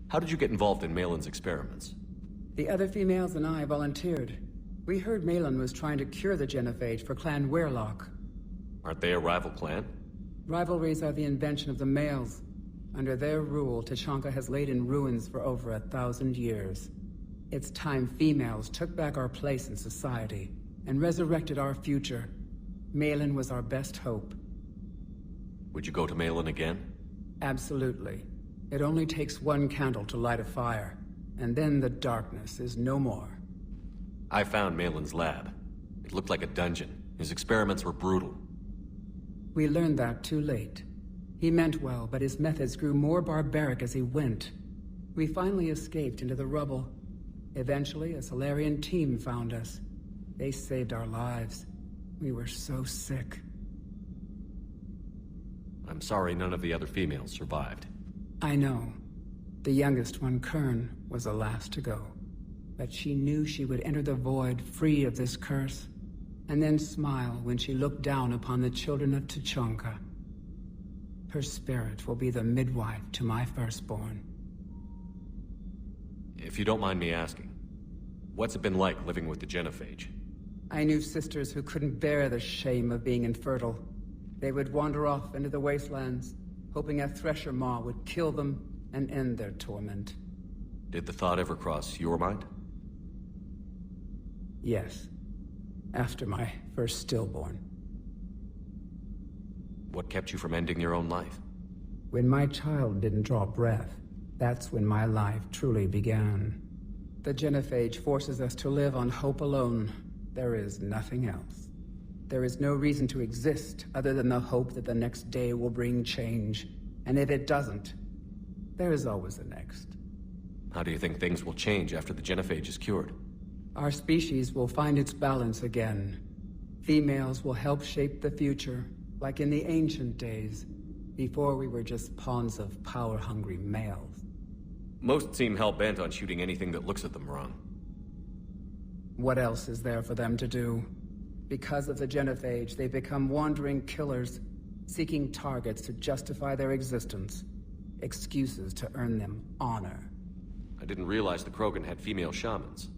How did you get involved in Malin's experiments? The other females and I volunteered. We heard Malin was trying to cure the genophage for Clan Weirlock. Aren't they a rival clan? Rivalries are the invention of the males. Under their rule, Tuchanka has laid in ruins for over 1,000 years. It's time females took back our place in society and resurrected our future. Malin was our best hope. Would you go to Malin again? Absolutely. It only takes one candle to light a fire, and then the darkness is no more. I found Malin's lab. It looked like a dungeon. His experiments were brutal. We learned that too late. He meant well, but his methods grew more barbaric as he went. We finally escaped into the rubble. Eventually, a Solarian team found us. They saved our lives. We were so sick. I'm sorry none of the other females survived. I know. The youngest one, Kern, was the last to go. But she knew she would enter the void free of this curse, and then smile when she looked down upon the children of Tuchanka. Her spirit will be the midwife to my firstborn. If you don't mind me asking, what's it been like living with the genophage? I knew sisters who couldn't bear the shame of being infertile. They would wander off into the wastelands, hoping a Thresher Maw would kill them and end their torment. Did the thought ever cross your mind? Yes. After my first stillborn. What kept you from ending your own life? When my child didn't draw breath, that's when my life truly began. The genophage forces us to live on hope alone. There is nothing else. There is no reason to exist other than the hope that the next day will bring change. And if it doesn't, there is always the next. How do you think things will change after the genophage is cured? Our species will find its balance again. Females will help shape the future, like in the ancient days, before we were just pawns of power-hungry males. Most seem hell-bent on shooting anything that looks at them wrong. What else is there for them to do? Because of the genophage, they become wandering killers, seeking targets to justify their existence. Excuses to earn them honor. I didn't realize the Krogan had female shamans.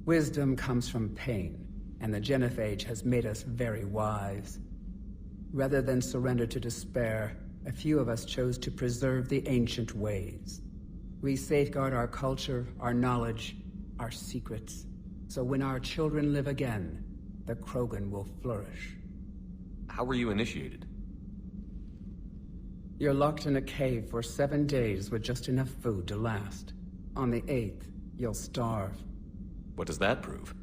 Wisdom comes from pain, and the genophage has made us very wise. Rather than surrender to despair, a few of us chose to preserve the ancient ways. We safeguard our culture, our knowledge, our secrets. So when our children live again, the Krogan will flourish. How were you initiated? You're locked in a cave for 7 days with just enough food to last. On the 8th, you'll starve. What does that prove?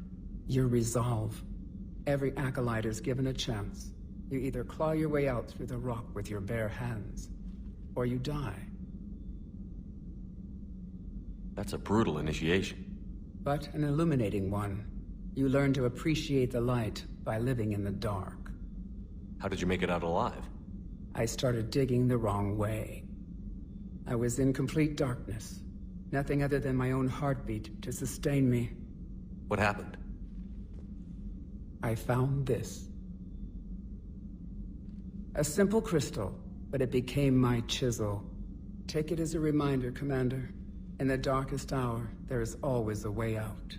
Your resolve. Every acolyte is given a chance. You either claw your way out through the rock with your bare hands, or you die. That's a brutal initiation. But an illuminating one. You learn to appreciate the light by living in the dark. How did you make it out alive? I started digging the wrong way. I was in complete darkness. Nothing other than my own heartbeat to sustain me. What happened? I found this. A simple crystal, but it became my chisel. Take it as a reminder, Commander. In the darkest hour, there is always a way out.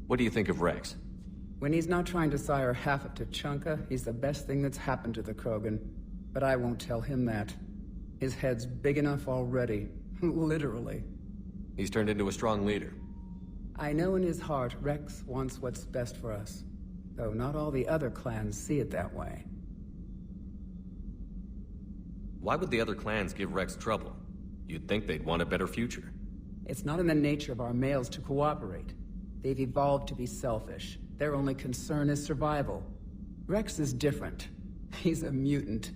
What do you think of Rex? When he's not trying to sire half of Tuchanka, he's the best thing that's happened to the Krogan. But I won't tell him that. His head's big enough already. Literally. He's turned into a strong leader. I know in his heart Rex wants what's best for us. Though not all the other clans see it that way. Why would the other clans give Rex trouble? You'd think they'd want a better future. It's not in the nature of our males to cooperate. They've evolved to be selfish. Their only concern is survival. Rex is different. He's a mutant.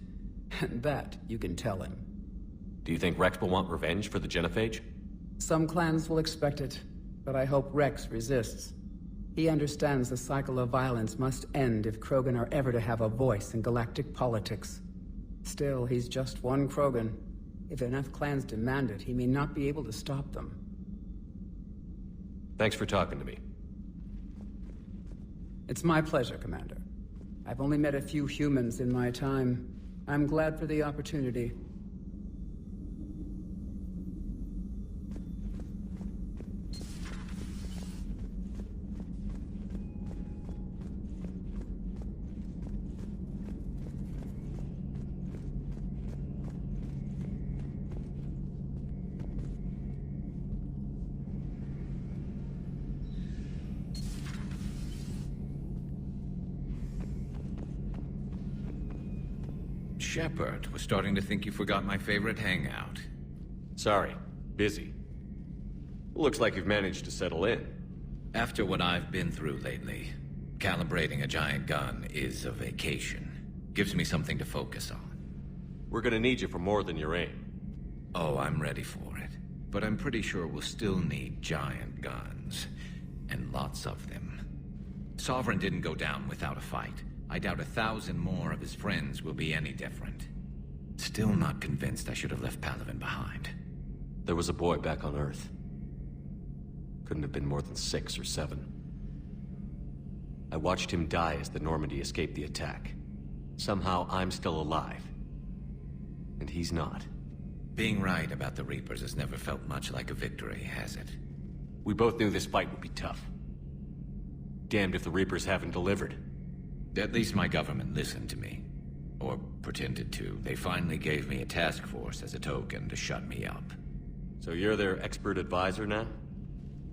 And that you can tell him. Do you think Rex will want revenge for the genophage? Some clans will expect it, but I hope Rex resists. He understands the cycle of violence must end if Krogan are ever to have a voice in galactic politics. Still, he's just one Krogan. If enough clans demand it, he may not be able to stop them. Thanks for talking to me. It's my pleasure, Commander. I've only met a few humans in my time. I'm glad for the opportunity. Shepard, was starting to think you forgot my favorite hangout. Sorry, busy. Looks like you've managed to settle in. After what I've been through lately, calibrating a giant gun is a vacation. Gives me something to focus on. We're gonna need you for more than your aim. Oh, I'm ready for it. But I'm pretty sure we'll still need giant guns. And lots of them. Sovereign didn't go down without a fight. I doubt 1,000 more of his friends will be any different. Still not convinced I should have left Palaven behind. There was a boy back on Earth. Couldn't have been more than 6 or 7. I watched him die as the Normandy escaped the attack. Somehow I'm still alive. And he's not. Being right about the Reapers has never felt much like a victory, has it? We both knew this fight would be tough. Damned if the Reapers haven't delivered. At least my government listened to me. Or pretended to. They finally gave me a task force as a token to shut me up. So you're their expert advisor now?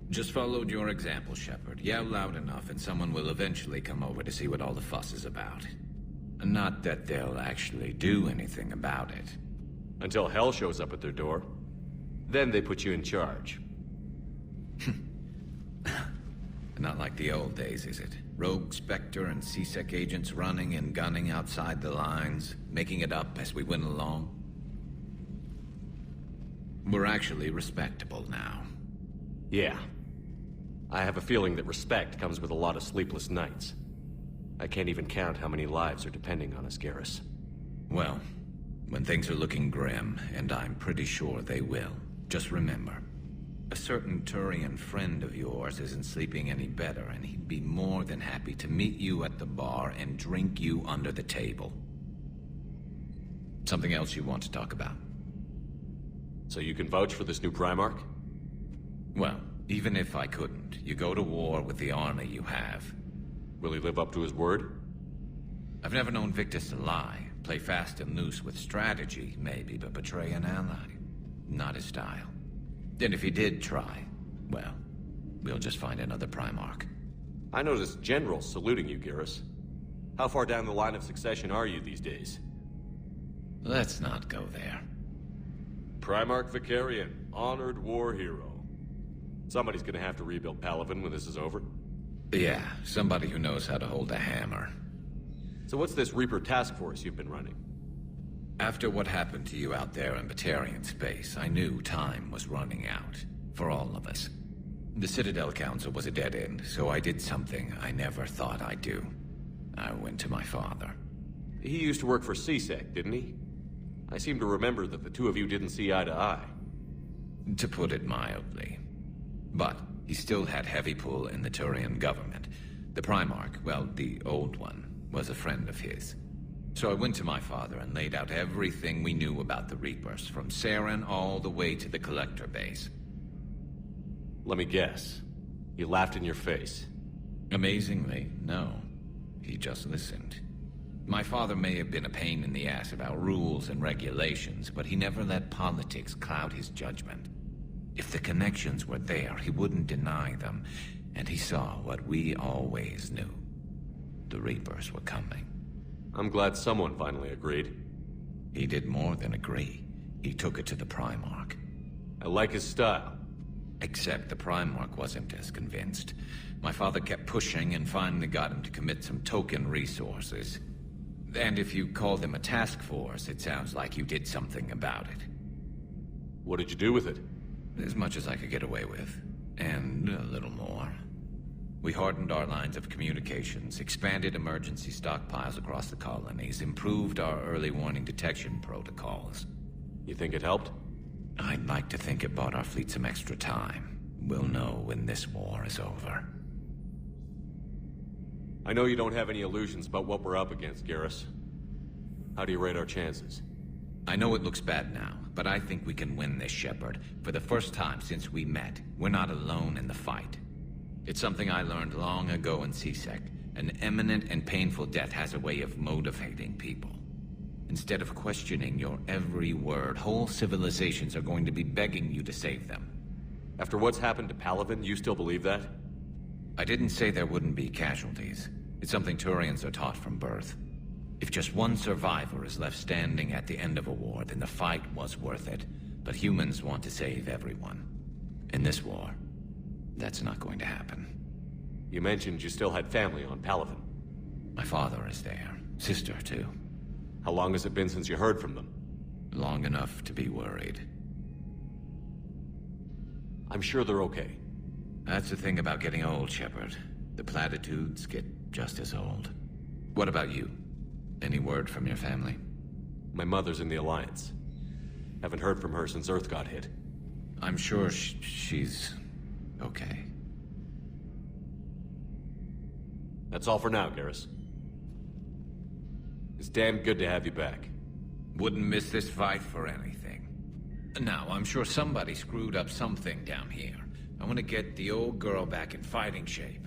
Just followed your example, Shepard. Yell loud enough and someone will eventually come over to see what all the fuss is about. Not that they'll actually do anything about it. Until hell shows up at their door. Then they put you in charge. Not like the old days, is it? Rogue Spectre and C-Sec agents running and gunning outside the lines, making it up as we went along. We're actually respectable now. Yeah. I have a feeling that respect comes with a lot of sleepless nights. I can't even count how many lives are depending on us, Garrus. Well, when things are looking grim, and I'm pretty sure they will, just remember, a certain Turian friend of yours isn't sleeping any better, and he'd be more than happy to meet you at the bar and drink you under the table. Something else you want to talk about? So you can vouch for this new Primarch? Well, even if I couldn't, you go to war with the army you have. Will he live up to his word? I've never known Victus to lie. Play fast and loose with strategy, maybe, but betray an ally. Not his style. And if he did try, well, we'll just find another Primarch. I noticed generals saluting you, Garrus. How far down the line of succession are you these days? Let's not go there. Primarch Vicarian, honored war hero. Somebody's gonna have to rebuild Palaven when this is over. Yeah, somebody who knows how to hold a hammer. So what's this Reaper task force you've been running? After what happened to you out there in Batarian space, I knew time was running out. For all of us. The Citadel Council was a dead end, so I did something I never thought I'd do. I went to my father. He used to work for C-Sec, didn't he? I seem to remember that the two of you didn't see eye to eye. To put it mildly. But he still had heavy pull in the Turian government. The Primarch, well, the old one, was a friend of his. So I went to my father and laid out everything we knew about the Reapers, from Saren all the way to the Collector base. Let me guess. He laughed in your face. Amazingly, no. He just listened. My father may have been a pain in the ass about rules and regulations, but he never let politics cloud his judgment. If the connections were there, he wouldn't deny them, and he saw what we always knew. The Reapers were coming. I'm glad someone finally agreed. He did more than agree. He took it to the Primarch. I like his style. Except the Primarch wasn't as convinced. My father kept pushing and finally got him to commit some token resources. And if you call them a task force, it sounds like you did something about it. What did you do with it? As much as I could get away with. And a little more. We hardened our lines of communications, expanded emergency stockpiles across the colonies, improved our early warning detection protocols. You think it helped? I'd like to think it bought our fleet some extra time. We'll know when this war is over. I know you don't have any illusions about what we're up against, Garrus. How do you rate our chances? I know it looks bad now, but I think we can win this, Shepard. For the first time since we met, we're not alone in the fight. It's something I learned long ago in C-Sec. An imminent and painful death has a way of motivating people. Instead of questioning your every word, whole civilizations are going to be begging you to save them. After what's happened to Palaven, you still believe that? I didn't say there wouldn't be casualties. It's something Turians are taught from birth. If just one survivor is left standing at the end of a war, then the fight was worth it. But humans want to save everyone. In this war, that's not going to happen. You mentioned you still had family on Palaven. My father is there. Sister, too. How long has it been since you heard from them? Long enough to be worried. I'm sure they're okay. That's the thing about getting old, Shepard. The platitudes get just as old. What about you? Any word from your family? My mother's in the Alliance. Haven't heard from her since Earth got hit. I'm sure she's okay. That's all for now, Garrus. It's damn good to have you back. Wouldn't miss this fight for anything. Now, I'm sure somebody screwed up something down here. I want to get the old girl back in fighting shape.